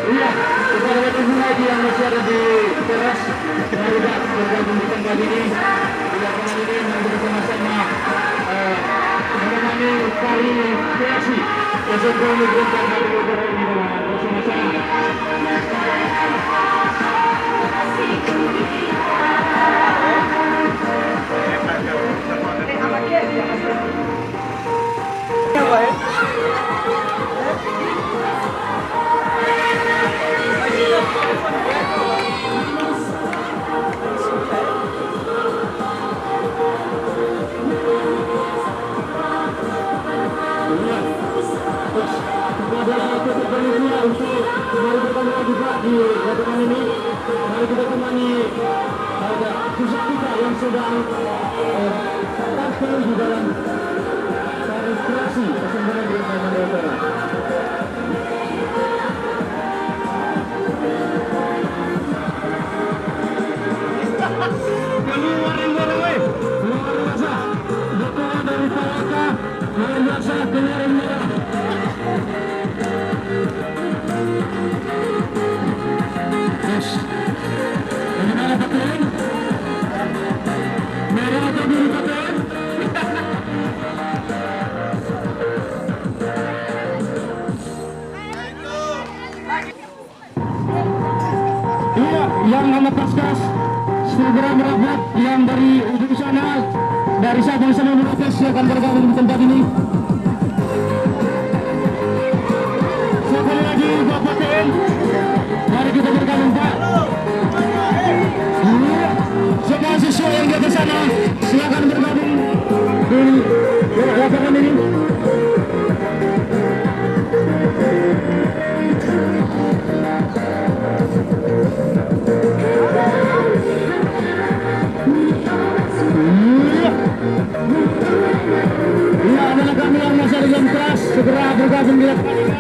Iya, kepada teman lagi yang masih ada di teras, sudah bergabung di tempat ini. Teman ini yang bersama-sama menemani kali kreasi yang sedang diberikan dari udara ini bersama-sama. Mari bertemu juga di lapangan ini. Mari kita temani pusat kita yang sedang tampil di dalam registrasi persembahan di Kalimantan Utara. Keluar biasa, dukungan dari Palaka luar biasa keluar merah. Bagaimana Kapten? Merah atau biru Kapten? Iya, yang melepas gas segera merapat, yang dari ujung sana, dari Sabang sampai Merauke akan bergabung di tempat ini. Sekali lagi Bapak TN, mari kita bergabung Pak. Semua siswa yang di atas sana silakan bergabung di lapangan ini. Iya, adalah kami yang masih di dalam kelas segera bergabung di lapangan ini.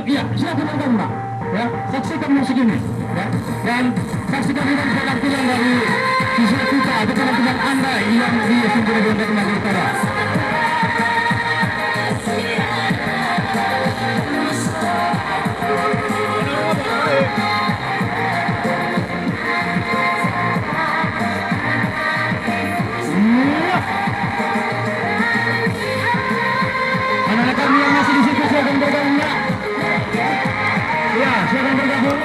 Ya, silakan bergabung Pak. Ya, saksikan musik ini. Ya, dan saksikan juga penampilan dari siswa kita atau teman-teman Anda yang di Simpang Bonda Kalimantan Utara. Anak-anak kami yang masih di situ silakan bergabung ya. Ya, silakan bergabung.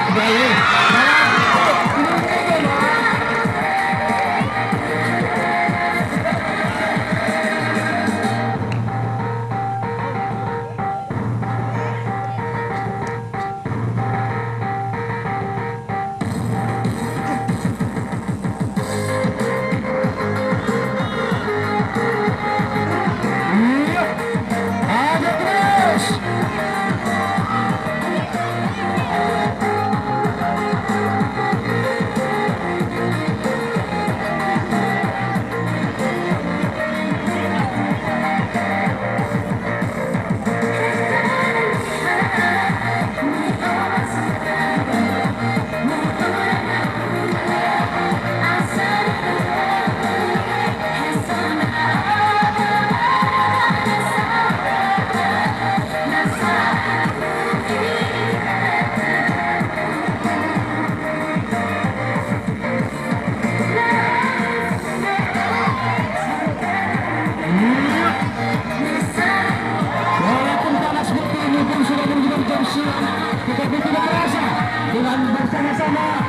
Kembali. bersama